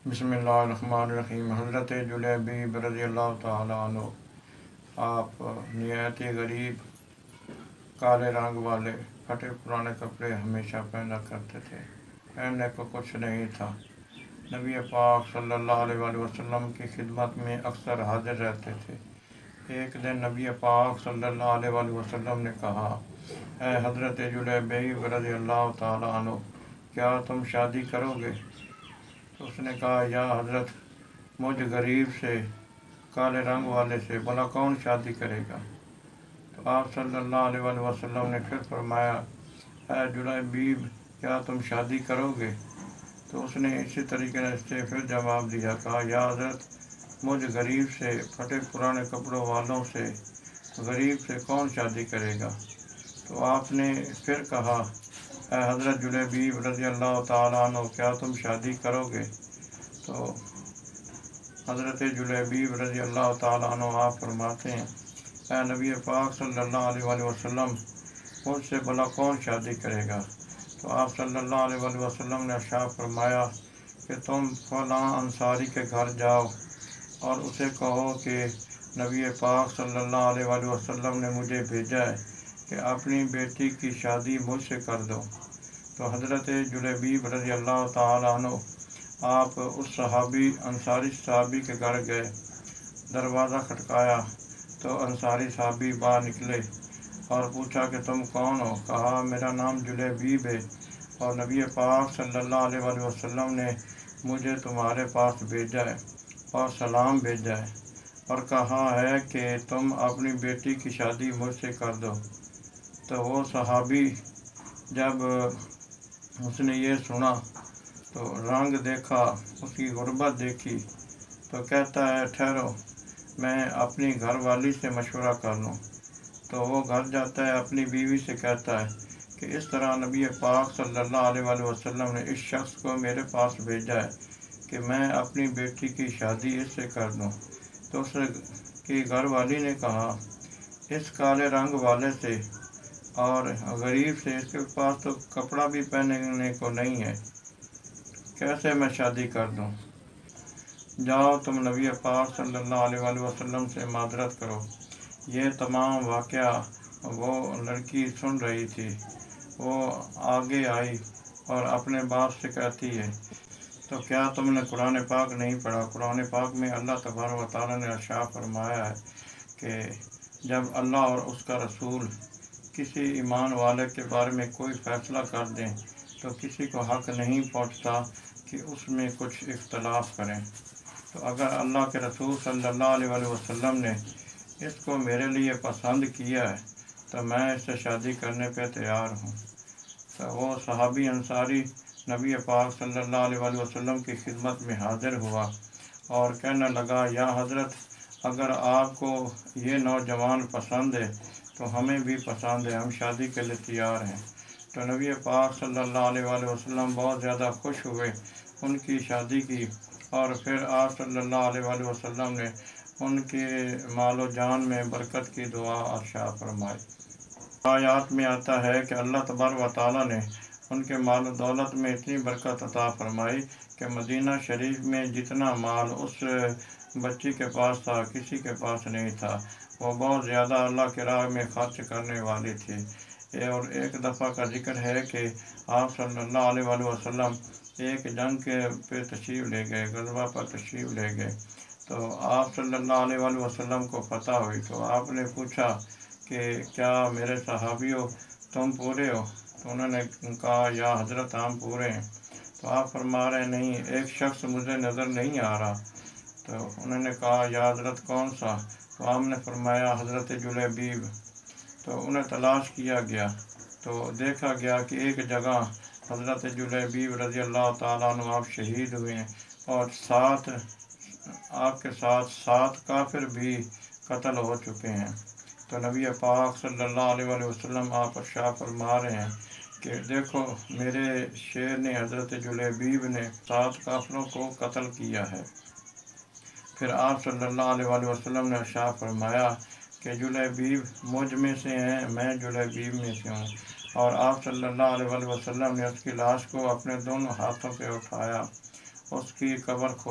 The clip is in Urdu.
بسم اللہ الرحمن الرحیم۔ حضرت جلیبیب رضی اللہ تعالیٰ عنہ، آپ نہایت غریب، کالے رنگ والے پھٹے پرانے کپڑے ہمیشہ پہنا کرتے تھے، پہننے کو کچھ نہیں تھا۔ نبی پاک صلی اللہ علیہ وآلہ وسلم کی خدمت میں اکثر حاضر رہتے تھے۔ ایک دن نبی پاک صلی اللہ علیہ وآلہ وسلم نے کہا، اے حضرت جلیبیب رضی اللہ تعالیٰ عنہ، کیا تم شادی کرو گے؟ تو اس نے کہا، یا حضرت، مجھ غریب سے، کالے رنگ والے سے بھلا کون شادی کرے گا؟ تو آپ صلی اللہ علیہ وآلہ وسلم نے پھر فرمایا، اے جلیبیب، کیا تم شادی کرو گے؟ تو اس نے اسی طریقے سے پھر جواب دیا، کہا، یا حضرت، مجھ غریب سے، پھٹے پرانے کپڑوں والوں سے، غریب سے کون شادی کرے گا؟ تو آپ نے پھر کہا، اے حضرت جلیبیب رضی اللہ تعالیٰ عنہ، کیا تم شادی کرو گے؟ تو حضرت جلیبیب رضی اللہ تعالیٰ عنہ آپ فرماتے ہیں، اے نبی پاک صلی اللہ علیہ وآلہ وسلم، مجھ سے بھلا کون شادی کرے گا؟ تو آپ صلی اللہ علیہ وآلہ وسلم نے ارشاد فرمایا کہ تم فلاں انصاری کے گھر جاؤ اور اسے کہو کہ نبی پاک صلی اللہ علیہ وآلہ وسلم نے مجھے بھیجا ہے کہ اپنی بیٹی کی شادی مجھ سے کر دو۔ تو حضرت جلیبیب رضی اللہ تعالیٰ عنہ آپ اس انصاری صحابی کے گھر گئے، دروازہ کھٹکایا تو انصاری صحابی باہر نکلے اور پوچھا کہ تم کون ہو؟ کہا، میرا نام جلیبیب ہے اور نبی پاک صلی اللہ علیہ وآلہ وسلم نے مجھے تمہارے پاس بھیجا ہے اور سلام بھیجا ہے اور کہا ہے کہ تم اپنی بیٹی کی شادی مجھ سے کر دو۔ تو وہ صحابی جب اس نے یہ سنا تو رنگ دیکھا، اس کی غربت دیکھی، تو کہتا ہے، ٹھہرو، میں اپنی گھر والی سے مشورہ کر لوں۔ تو وہ گھر جاتا ہے، اپنی بیوی سے کہتا ہے کہ اس طرح نبی پاک صلی اللہ علیہ وآلہ وسلم نے اس شخص کو میرے پاس بھیجا ہے کہ میں اپنی بیٹی کی شادی اس سے کر دوں۔ تو اس کی گھر والی نے کہا، اس کالے رنگ والے سے اور غریب سے، اس کے پاس تو کپڑا بھی پہننے کو نہیں ہے، کیسے میں شادی کر دوں؟ جاؤ، تم نبی پاک صلی اللہ علیہ وآلہ وسلم سے معذرت کرو۔ یہ تمام واقعہ وہ لڑکی سن رہی تھی۔ وہ آگے آئی اور اپنے باپ سے کہتی ہے، تو کیا تم نے قرآن پاک نہیں پڑھا؟ قرآن پاک میں اللہ تبارک و تعالیٰ نے ارشاد فرمایا ہے کہ جب اللہ اور اس کا رسول کسی ایمان والے کے بارے میں کوئی فیصلہ کر دیں تو کسی کو حق نہیں پہنچتا کہ اس میں کچھ اختلاف کریں۔ تو اگر اللہ کے رسول صلی اللہ علیہ وآلہ وسلم نے اس کو میرے لیے پسند کیا ہے تو میں اس سے شادی کرنے پہ تیار ہوں۔ تو وہ صحابی انصاری نبی پاک صلی اللہ علیہ وآلہ وسلم کی خدمت میں حاضر ہوا اور کہنے لگا، یا حضرت، اگر آپ کو یہ نوجوان پسند ہے تو ہمیں بھی پسند ہے، ہم شادی کے لیے تیار ہیں۔ تو نبی پاک صلی اللہ علیہ وآلہ وسلم بہت زیادہ خوش ہوئے، ان کی شادی کی، اور پھر آپ صلی اللہ علیہ وآلہ وسلم نے ان کے مال و جان میں برکت کی دعا ارشاد فرمائی۔ آیات میں آتا ہے کہ اللہ تبارک و تعالیٰ نے ان کے مال و دولت میں اتنی برکت عطا فرمائی کہ مدینہ شریف میں جتنا مال اس بچی کے پاس تھا کسی کے پاس نہیں تھا۔ وہ بہت زیادہ اللہ کی راہ میں خرچ کرنے والی تھی۔ اور ایک دفعہ کا ذکر ہے کہ آپ صلی اللہ علیہ وآلہ وسلم ایک جنگ پہ تشریف لے گئے، غزوہ پر تشریف لے گئے، تو آپ صلی اللہ علیہ وآلہ وسلم کو فتح ہوئی۔ تو آپ نے پوچھا کہ کیا میرے صحابیوں تم پورے ہو؟ تو انہوں نے کہا، یا حضرت، ہم پورے ہیں۔ تو آپ فرما رہے، نہیں، ایک شخص مجھے نظر نہیں آ رہا۔ تو انہوں نے کہا، یا حضرت، کون سا؟ تو آپ نے فرمایا، حضرت جلیبیب۔ تو انہیں تلاش کیا گیا تو دیکھا گیا کہ ایک جگہ حضرت جلیبیب رضی اللہ تعالیٰ عنہ آپ شہید ہوئے ہیں اور آپ کے ساتھ 7 کافر بھی قتل ہو چکے ہیں۔ تو نبی پاک صلی اللہ علیہ وآلہ وسلم آپ ارشاد فرما رہے ہیں کہ دیکھو، میرے شیر نے، حضرت جلیبیب نے 7 کافروں کو قتل کیا ہے۔ پھر آپ صلی اللہ علیہ وآلہ وسلم نے ارشاد فرمایا کہ جلیبیب مجھ میں سے ہیں، میں جلیبیب میں سے ہوں، اور آپ صلی اللہ علیہ وآلہ وسلم نے اس کی لاش کو اپنے دونوں ہاتھوں پہ اٹھایا اس کی قبر کھود